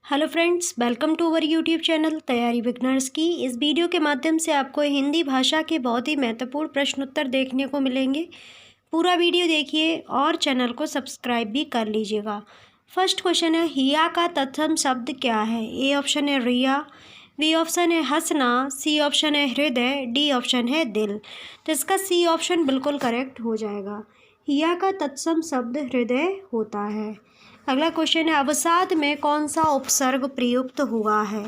Hello friends, welcome to our YouTube channel तैयारी beginners की। इस वीडियो के माध्यम से आपको हिंदी भाषा के बहुत ही महत्वपूर्ण प्रश्न उत्तर देखने को मिलेंगे। पूरा वीडियो देखिए और चैनल को सब्सक्राइब भी कर लीजिएगा। फर्स्ट क्वेश्चन है, हिया का तत्सम शब्द क्या है? ए ऑप्शन है रिया, बी ऑप्शन है हंसना, सी ऑप्शन है हृदय, डी ऑप्शन है दिल। तो इसका सी ऑप्शन बिल्कुल करेक्ट हो जाएगा। हिया का तत्सम शब्द हृदय होता है। अगला क्वेश्चन है, अवसाद में कौन सा उपसर्ग प्रयुक्त हुआ है?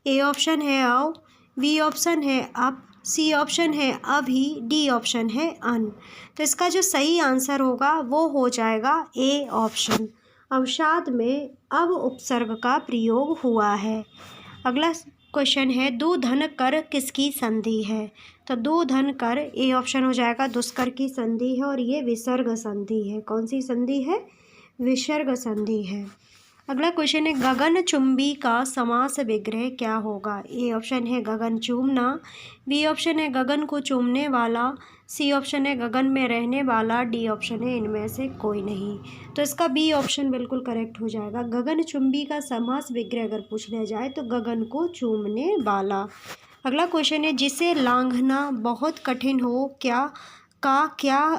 ए ऑप्शन है अव, बी ऑप्शन है अप, सी ऑप्शन है अभी, डी ऑप्शन है अन। तो इसका जो सही आंसर होगा वो हो जाएगा ए ऑप्शन। अवसाद में अब उपसर्ग का प्रयोग हुआ है। अगला क्वेश्चन है, दो धन कर किसकी संधि है? तो दो धन कर ए ऑप्शन हो जाएगा, दुष्कर की संधि है और ये विसर्ग संधि है। कौन सी संधि है? विसर्ग संधि है। अगला क्वेश्चन है, गगन चुंबी का समास विग्रह क्या होगा? ए ऑप्शन है गगन चूमना, बी ऑप्शन है गगन को चूमने वाला, सी ऑप्शन है गगन में रहने वाला, डी ऑप्शन है इनमें से कोई नहीं। तो इसका बी ऑप्शन बिल्कुल करेक्ट हो जाएगा। गगन चुंबी का समास विग्रह अगर पूछ लिया जाए तो गगन को चूमने वाला। अगला क्वेश्चन है, जिसे लांघना बहुत कठिन हो क्या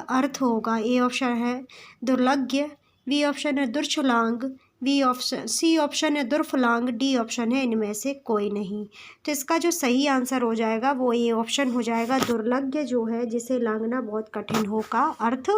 अर्थ होगा? ए ऑप्शन है दुर्लग्य, बी ऑप्शन है दुर्छलांग, सी ऑप्शन है दुर्फलांग, डी ऑप्शन है इनमें से कोई नहीं। तो इसका जो सही आंसर हो जाएगा वो ए ऑप्शन हो जाएगा। दुर्लग्य जो है, जिसे लांघना बहुत कठिन हो का अर्थ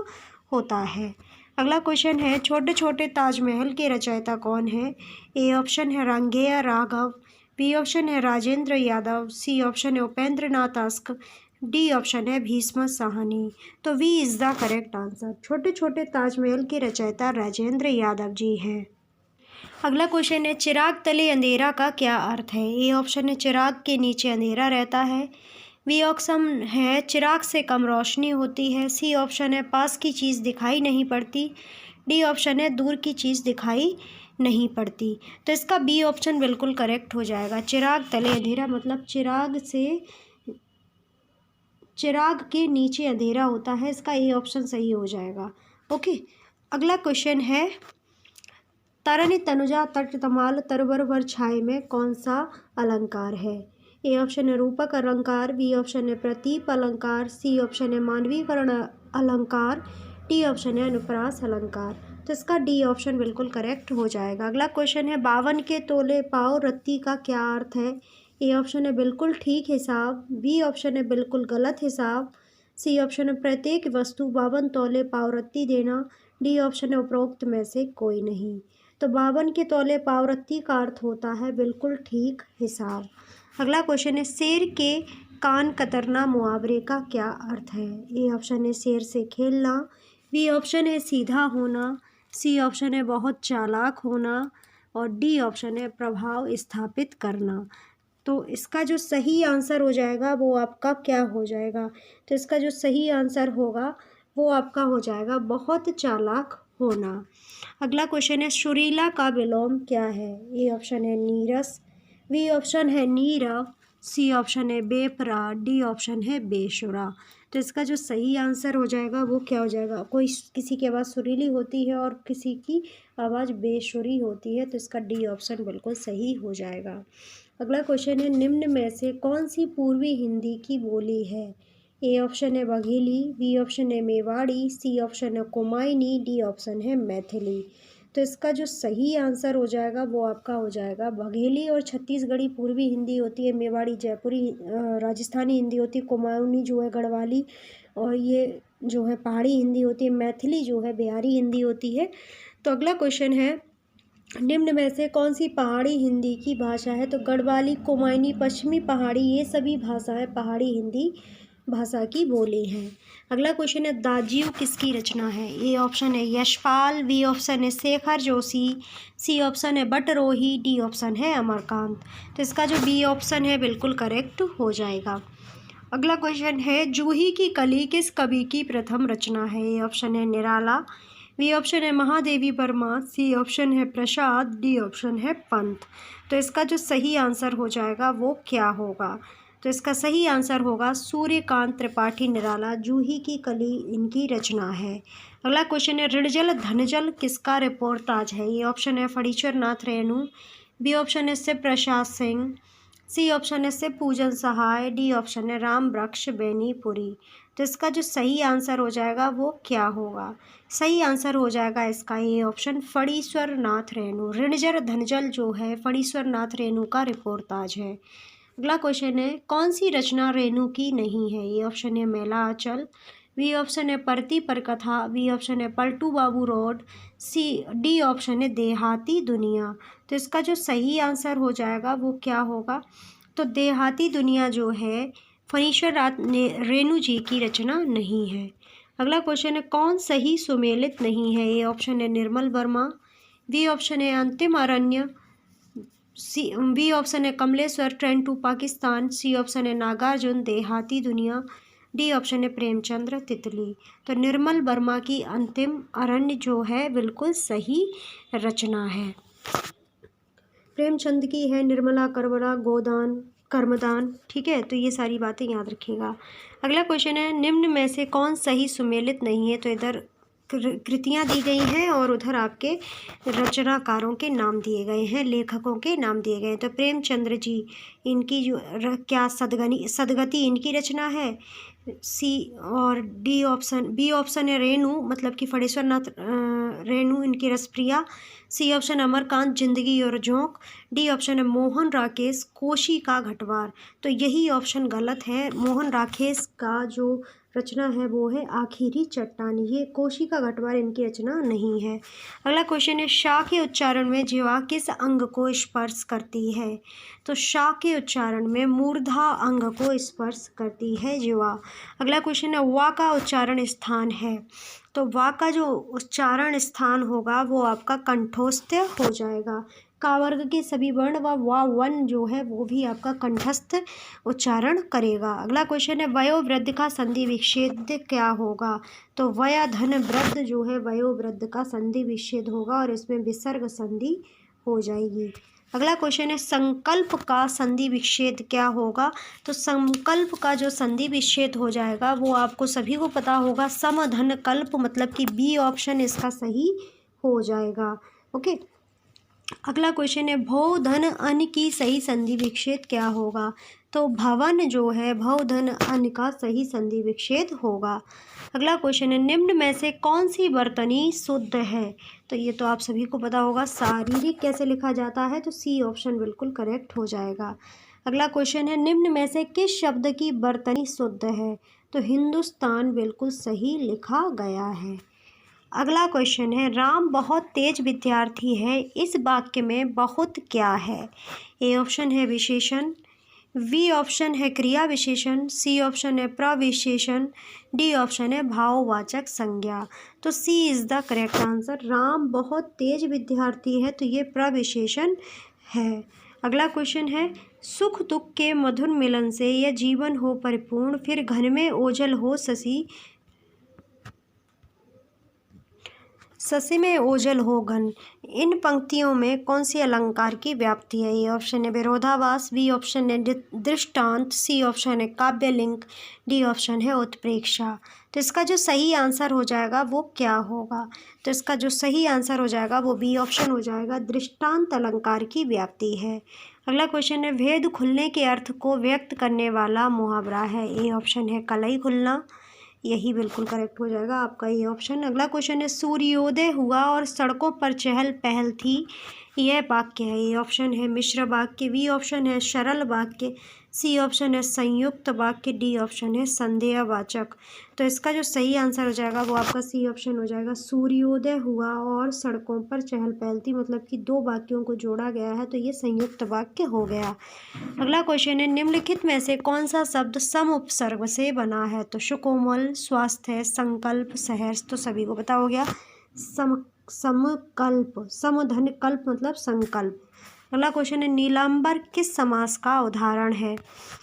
होता है। अगला क्वेश्चन है, छोटे छोटे ताजमहल के रचयिता कौन है? ए ऑप्शन है रंगेय राघव, बी ऑप्शन है राजेंद्र यादव, सी ऑप्शन है उपेंद्र नाथ अस्क, डी ऑप्शन है भीष्म साहनी। तो B is the correct answer. छोटे छोटे ताजमहल के रचयिता राजेंद्र यादव जी हैं। अगला क्वेश्चन है, चिराग तले अंधेरा का क्या अर्थ है? ए ऑप्शन है चिराग के नीचे अंधेरा रहता है, बी ऑप्शन है चिराग से कम रोशनी होती है, सी ऑप्शन है पास की चीज़ दिखाई नहीं पड़ती, डी ऑप्शन है दूर की चीज़ दिखाई नहीं पड़ती। तो इसका बी ऑप्शन बिल्कुल करेक्ट हो जाएगा। चिराग तले अंधेरा मतलब चिराग के नीचे अंधेरा होता है। इसका ए ऑप्शन सही हो जाएगा। ओके, अगला क्वेश्चन है, तरनि तनुजा तट तमाल तरवर भर छाए में कौन सा अलंकार है? ए ऑप्शन है रूपक अलंकार, बी ऑप्शन है प्रतीप अलंकार, सी ऑप्शन है मानवीकरण अलंकार, डी ऑप्शन है अनुप्रास अलंकार। तो इसका डी ऑप्शन बिल्कुल करेक्ट हो जाएगा। अगला क्वेश्चन है, 52 के तोले पाव रत्ती का क्या अर्थ है? ए ऑप्शन है बिल्कुल ठीक हिसाब, बी ऑप्शन है बिल्कुल गलत हिसाब, सी ऑप्शन है प्रत्येक वस्तु 52 तोले पाव रत्ती देना, डी ऑप्शन है उपरोक्त में से कोई नहीं। तो 52 के तोले पाव रत्ती का अर्थ होता है बिल्कुल ठीक हिसाब। अगला क्वेश्चन है, शेर के कान कतरना मुहावरे का क्या अर्थ है? ए ऑप्शन है शेर से खेलना, बी ऑप्शन है सीधा होना, सी ऑप्शन है बहुत चालाक होना और डी ऑप्शन है प्रभाव स्थापित करना। तो इसका जो सही आंसर हो जाएगा वो आपका क्या हो जाएगा? तो इसका जो सही आंसर होगा वो आपका हो जाएगा बहुत चालाक होना। अगला क्वेश्चन है, सुरीला का विलोम क्या है? ए ऑप्शन है नीरस, बी ऑप्शन है नीरव, सी ऑप्शन है बेपरा, डी ऑप्शन है बेसुरा। तो इसका जो सही आंसर हो जाएगा वो क्या हो जाएगा? किसी की आवाज़ सुरीली होती है और किसी की आवाज़ बेसुरी होती है, तो इसका डी ऑप्शन बिल्कुल सही हो जाएगा। अगला क्वेश्चन है, निम्न में से कौन सी पूर्वी हिंदी की बोली है? ए ऑप्शन है बघेली, बी ऑप्शन है मेवाड़ी, सी ऑप्शन है कुमायूनी, डी ऑप्शन है मैथिली। तो इसका जो सही आंसर हो जाएगा वो आपका हो जाएगा बघेली और छत्तीसगढ़ी पूर्वी हिंदी होती है, मेवाड़ी जयपुरी राजस्थानी हिंदी होती है, कुमायूनी जो है गढ़वाली और ये जो है पहाड़ी हिंदी होती है, मैथिली जो है बिहारी हिंदी होती है। तो अगला क्वेश्चन है, निम्न में से कौन सी पहाड़ी हिंदी की भाषा है? तो गढ़वाली, कुमायूनी, पश्चिमी पहाड़ी ये सभी भाषाएं पहाड़ी हिंदी भाषा की बोली हैं। अगला क्वेश्चन है, दाजियो किसकी रचना है? ए ऑप्शन है यशपाल, बी ऑप्शन है शेखर जोशी, सी ऑप्शन है बटरोही, डी ऑप्शन है अमरकांत। तो इसका जो बी ऑप्शन है बिल्कुल करेक्ट हो जाएगा। अगला क्वेश्चन है, जूही की कली किस कवि की प्रथम रचना है? ए ऑप्शन है निराला, बी ऑप्शन है महादेवी वर्मा, सी ऑप्शन है प्रसाद, डी ऑप्शन है पंत। तो इसका जो सही आंसर हो जाएगा वो क्या होगा? तो इसका सही आंसर होगा सूर्यकांत त्रिपाठी निराला, जूही की कली इनकी रचना है। अगला क्वेश्चन है, ऋणजल धनजल किसका रिपोर्टाज है? ये ऑप्शन है फणीश्वर नाथ रेणु, बी ऑप्शन है शिव प्रसाद सिंह, सी ऑप्शन है शिव पूजन सहाय, डी ऑप्शन है राम वृक्ष बेनीपुरी। तो इसका जो सही आंसर हो जाएगा वो क्या होगा? सही आंसर हो जाएगा इसका ये ऑप्शन फणीश्वर नाथ रेणु। ऋणजर धनजल जो है फणीश्वर नाथ रेणु का रिपोर्टाज है। अगला क्वेश्चन है कौन सी रचना रेणु की नहीं है? ये ऑप्शन है मेला आंचल, बी ऑप्शन है परती पर कथा, बी ऑप्शन है पलटू बाबू रोड, डी ऑप्शन है देहाती दुनिया। तो इसका जो सही आंसर हो जाएगा वो क्या होगा? तो देहाती दुनिया जो है फणीश्वर रेणु जी की रचना नहीं है। अगला क्वेश्चन है कौन सही सुमेलित नहीं है? ये ऑप्शन है निर्मल वर्मा, बी ऑप्शन है अंतिम अरण्य, बी ऑप्शन है Kamleshwar train to Pakistan, C option है नागार्जुन देहाती दुनिया, डी ऑप्शन है प्रेमचंद्र तितली। तो निर्मल वर्मा की अंतिम अरण्य जो है बिल्कुल सही रचना है। प्रेमचंद की है निर्मला करवरा गोदान कर्मदान। ठीक है, तो ये सारी बातें याद रखिएगा। अगला क्वेश्चन है निम्न में से कौन सही सुमेलित नहीं है? तो इधर कृतियाँ दी गई हैं और उधर आपके रचनाकारों के नाम दिए गए हैं, लेखकों के नाम दिए गए हैं। तो प्रेमचंद्र जी इनकी जो क्या सदगति इनकी रचना है, सी और डी ऑप्शन, बी ऑप्शन है रेणु मतलब कि फणीश्वर नाथ रेणु इनकी रसप्रिया, सी ऑप्शन अमरकांत जिंदगी और झोंक, डी ऑप्शन है मोहन राकेश कोशी का घटवार। तो यही ऑप्शन गलत है। मोहन राकेश का जो रचना है वो है आखिरी चट्टान, ये कोशी का घटवार इनकी रचना नहीं है। अगला क्वेश्चन है शा के उच्चारण में जीवा किस अंग को स्पर्श करती है? तो शा के उच्चारण में मूर्धा अंग को स्पर्श करती है जीवा। अगला क्वेश्चन है वा का उच्चारण स्थान है, तो वा का जो उच्चारण स्थान होगा वो आपका कंठस्थ हो जाएगा। का वर्ग के सभी वर्ण व वा वन जो है वो भी आपका कंठस्थ उच्चारण करेगा। अगला क्वेश्चन है वयोवृद्ध का संधि विच्छेद क्या होगा? तो वया धन वृद्ध जो है वयोवृद्ध का संधि विच्छेद होगा और इसमें विसर्ग संधि हो जाएगी। अगला क्वेश्चन है संकल्प का संधि विच्छेद क्या होगा? तो संकल्प का जो संधि विच्छेद हो जाएगा वो आपको सभी को पता होगा समधन कल्प, मतलब कि बी ऑप्शन इसका सही हो जाएगा। ओके, अगला क्वेश्चन है भव धन अन की सही संधि विच्छेद क्या होगा? तो भवन जो है भव धन अन का सही संधि विच्छेद होगा। अगला क्वेश्चन है निम्न में से कौन सी वर्तनी शुद्ध है? तो ये तो आप सभी को पता होगा शारीरिक कैसे लिखा जाता है, तो सी ऑप्शन बिल्कुल करेक्ट हो जाएगा। अगला क्वेश्चन है निम्न में से किस शब्द की वर्तनी शुद्ध है? तो हिंदुस्तान बिल्कुल सही लिखा गया है। अगला क्वेश्चन है राम बहुत तेज विद्यार्थी है, इस वाक्य में बहुत क्या है? ए ऑप्शन है विशेषण, बी ऑप्शन है क्रिया विशेषण, सी ऑप्शन है प्रविशेषण, डी ऑप्शन है भाववाचक संज्ञा। तो C is the correct answer. Ram बहुत तेज विद्यार्थी है तो ये प्रविशेषण है। अगला क्वेश्चन है सुख दुख के मधुर मिलन से यह जीवन हो परिपूर्ण, फिर घन में ओझल हो शशि में ओझल हो घन। इन पंक्तियों में कौन सी अलंकार की व्याप्ति है? ये ऑप्शन है विरोधाभास, बी ऑप्शन है दृष्टांत, सी ऑप्शन है काव्य लिंक, डी ऑप्शन है उत्प्रेक्षा। तो इसका जो सही आंसर हो जाएगा वो क्या होगा? तो इसका जो सही आंसर हो जाएगा वो बी ऑप्शन हो जाएगा, दृष्टांत अलंकार की व्याप्ति है। अगला क्वेश्चन है भेद खुलने के अर्थ को व्यक्त करने वाला मुहावरा है। ए ऑप्शन है कलई खुलना, यही बिल्कुल करेक्ट हो जाएगा आपका ये ऑप्शन। अगला क्वेश्चन है सूर्योदय हुआ और सड़कों पर चहल पहल थी, यह वाक्य है। ये ऑप्शन है मिश्र वाक्य, बी ऑप्शन है सरल वाक्य, सी ऑप्शन है संयुक्त वाक्य, डी ऑप्शन है संदेहवाचक। तो इसका जो सही आंसर हो जाएगा वो आपका सी ऑप्शन हो जाएगा, सूर्योदय हुआ और सड़कों पर चहल पहल थी, मतलब कि दो वाक्यों को जोड़ा गया है तो ये संयुक्त वाक्य हो गया। अगला क्वेश्चन है निम्नलिखित में से कौन सा शब्द सम उपसर्ग से बना है? तो सुकोमल, स्वास्थ्य, संकल्प, सहर्ष। तो सभी को पता हो गया समकल्प, समधन कल्प मतलब संकल्प। अगला क्वेश्चन है नीलांबर किस समास का उदाहरण है?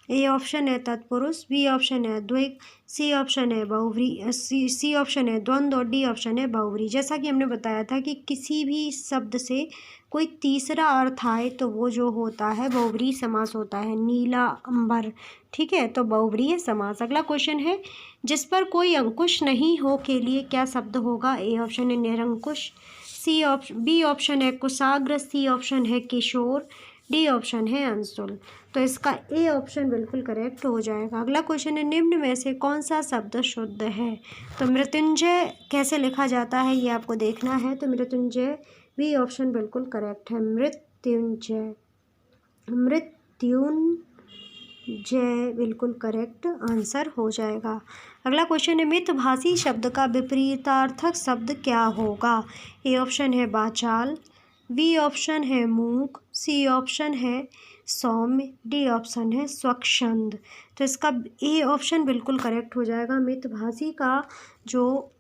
ए ऑप्शन है तत्पुरुष, बी ऑप्शन है द्विग, सी ऑप्शन है बहुव्री, सी ऑप्शन है द्वंद्व और डी ऑप्शन है बहुव्री। जैसा कि हमने बताया था कि किसी भी शब्द से कोई तीसरा अर्थ आए तो वो जो होता है बहुव्रीहि समास होता है, नीला अंबर। ठीक है, तो बहुव्रीहि समास। अगला क्वेश्चन है जिस पर कोई अंकुश नहीं हो के लिए क्या शब्द होगा? ए ऑप्शन है निरंकुश, बी ऑप्शन है कुशाग्र, सी ऑप्शन है किशोर, डी ऑप्शन है अंशुल। तो इसका ए ऑप्शन बिल्कुल करेक्ट हो जाएगा। अगला क्वेश्चन है निम्न में से कौन सा शब्द शुद्ध है? तो मृत्युंजय कैसे लिखा जाता है ये आपको देखना है। तो मृत्युंजय बी ऑप्शन बिल्कुल करेक्ट है। मृत्युंजय बिल्कुल करेक्ट आंसर हो जाएगा। अगला क्वेश्चन है मितभाषी शब्द का विपरीतार्थक शब्द क्या होगा? ए ऑप्शन है वाचाल, बी ऑप्शन है मूक, सी ऑप्शन है सौम्य, डी ऑप्शन है स्वच्छंद। तो इसका ए ऑप्शन बिल्कुल करेक्ट हो जाएगा। मितभाषी का जो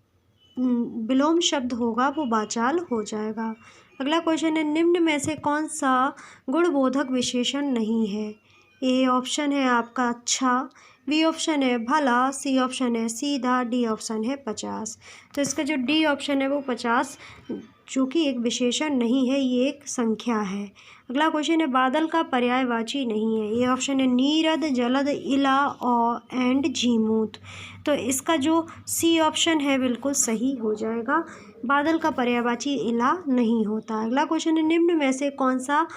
विलोम शब्द होगा वो वाचाल हो जाएगा। अगला क्वेश्चन है निम्न में से कौन सा गुणबोधक विशेषण नहीं है? ए ऑप्शन है आपका अच्छा, बी ऑप्शन है भला, सी ऑप्शन है सीधा, डी ऑप्शन है 50। तो इसका जो डी ऑप्शन है वो 50 जो कि एक विशेषण नहीं है, ये एक संख्या है। अगला क्वेश्चन है बादल का पर्यायवाची नहीं है। ये ऑप्शन है नीरद, जलद, इला और एंड झीमूत। तो इसका जो सी ऑप्शन है बिल्कुल सही हो जाएगा। बादल का पर्यायवाची इला नहीं होता। अगला क्वेश्चन है निम्न में से कौन सा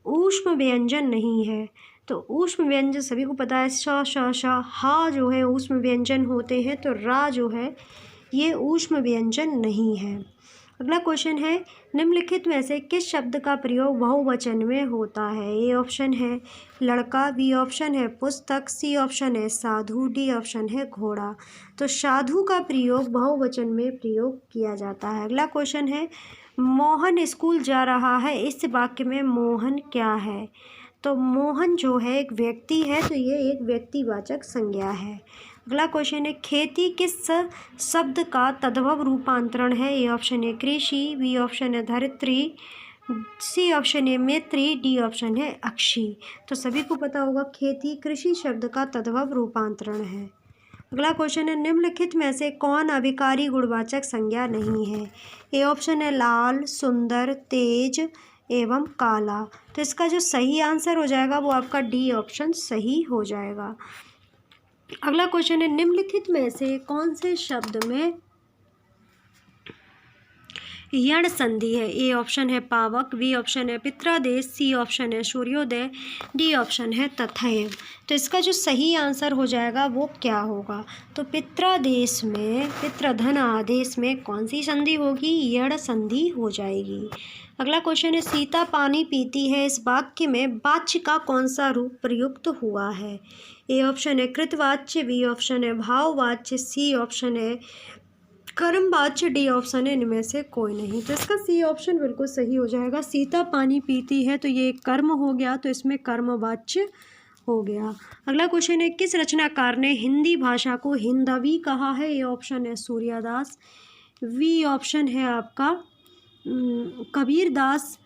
ऊष्म व्यंजन नहीं है? तो ऊष्म व्यंजन सभी को पता है, श श श हा जो है ऊष्म व्यंजन होते हैं, तो रा जो है ये ऊष्म व्यंजन नहीं है। अगला क्वेश्चन है निम्नलिखित में से किस शब्द का प्रयोग बहुवचन में होता है? ए ऑप्शन है लड़का, बी ऑप्शन है पुस्तक, सी ऑप्शन है साधु, डी ऑप्शन है घोड़ा। तो साधु का प्रयोग बहुवचन में प्रयोग किया जाता है। अगला क्वेश्चन है मोहन स्कूल जा रहा है, इस वाक्य में मोहन क्या है? तो मोहन जो है एक व्यक्ति है, तो ये एक व्यक्तिवाचक संज्ञा है। अगला क्वेश्चन है खेती किस शब्द का तद्भव रूपांतरण है? ए ऑप्शन है कृषि, बी ऑप्शन है धरित्री, सी ऑप्शन है मैत्री, डी ऑप्शन है अक्षी। तो सभी को पता होगा खेती कृषि शब्द का तद्भव रूपांतरण है। अगला क्वेश्चन है निम्नलिखित में से कौन अभिकारी गुणवाचक संज्ञा नहीं है? ए ऑप्शन है लाल, सुंदर, तेज एवं काला। तो इसका जो सही आंसर हो जाएगा वो आपका डी ऑप्शन सही हो जाएगा। अगला क्वेश्चन है निम्नलिखित में से कौन से शब्द में यण संधि है? ए ऑप्शन है पावक, बी ऑप्शन है पित्रादेश, सी ऑप्शन है सूर्योदय, डी ऑप्शन है तथैव। तो इसका जो सही आंसर हो जाएगा वो क्या होगा? तो पित्रादेश में, पित्रधन आदेश में कौन सी संधि होगी? यण संधि हो जाएगी। अगला क्वेश्चन है सीता पानी पीती है, इस वाक्य में वाच्य का कौन सा रूप प्रयुक्त हुआ है? ए ऑप्शन है कृतवाच्य, बी ऑप्शन है भाववाच्य, सी ऑप्शन है कर्मवाच्य, डी ऑप्शन है इनमें से कोई नहीं। तो इसका सी ऑप्शन बिल्कुल सही हो जाएगा। सीता पानी पीती है तो ये कर्म हो गया, तो इसमें कर्मवाच्य हो गया। अगला क्वेश्चन है किस रचनाकार ने हिंदी भाषा को हिंदवी कहा है? ए ऑप्शन है सूर्यदास, बी ऑप्शन है आपका कबीर दास,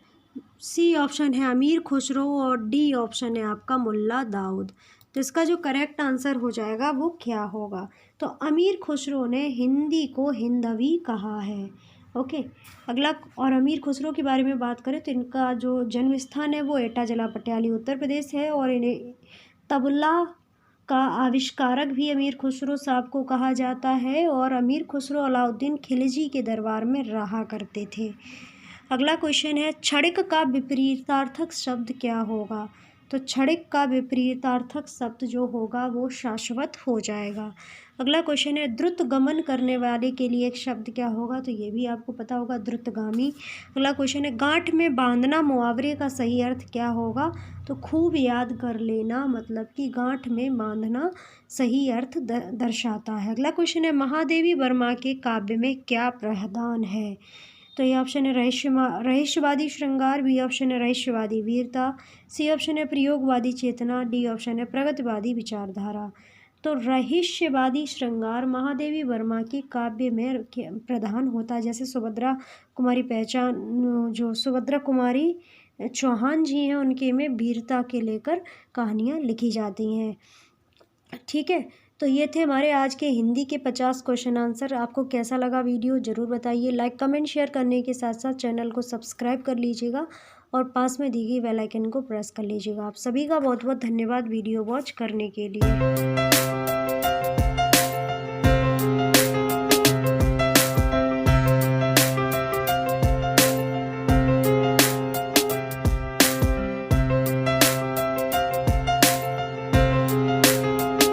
सी ऑप्शन है अमीर खुसरो और डी ऑप्शन है आपका मुल्ला दाऊद। तो इसका जो करेक्ट आंसर हो जाएगा वो क्या होगा? तो अमीर खुसरो ने हिंदी को हिंदवी कहा है। ओके। अगला और अमीर खुसरो के बारे में बात करें तो इनका जो जन्म स्थान है वो एटा जिला पटियाली उत्तर प्रदेश है, और इन्हें तबला का आविष्कारक भी अमीर खुसरो साहब को कहा जाता है, और अमीर खुसरो अलाउद्दीन खिलजी के दरबार में रहा करते थे। अगला क्वेश्चन है क्षणिक का विपरीतार्थक शब्द क्या होगा? तो क्षणिक का विपरीतार्थक शब्द जो होगा वो शाश्वत हो जाएगा। अगला क्वेश्चन है द्रुत गमन करने वाले के लिए एक शब्द क्या होगा? तो ये भी आपको पता होगा, द्रुतगामी। अगला क्वेश्चन है गांठ में बांधना मुहावरे का सही अर्थ क्या होगा? तो खूब याद कर लेना, मतलब कि गांठ में बांधना सही अर्थ दर्शाता है। अगला क्वेश्चन है महादेवी वर्मा के काव्य में क्या प्रावधान है? तो ये ऑप्शन है रहस्यवादी श्रृंगार, बी ऑप्शन है रहस्यवादी वीरता, सी ऑप्शन है प्रयोगवादी चेतना, डी ऑप्शन है प्रगतिवादी विचारधारा। तो रहस्यवादी श्रृंगार महादेवी वर्मा के काव्य में प्रधान होता है। जैसे सुभद्रा कुमारी पहचान, जो सुभद्रा कुमारी चौहान जी हैं उनके में वीरता के लेकर कहानियाँ लिखी जाती हैं। ठीक है, तो ये थे हमारे आज के हिंदी के 50 क्वेश्चन आंसर। आपको कैसा लगा वीडियो ज़रूर बताइए। लाइक कमेंट शेयर करने के साथ साथ चैनल को सब्सक्राइब कर लीजिएगा और पास में दी गई बेल आइकन को प्रेस कर लीजिएगा। आप सभी का बहुत बहुत धन्यवाद वीडियो वॉच करने के लिए।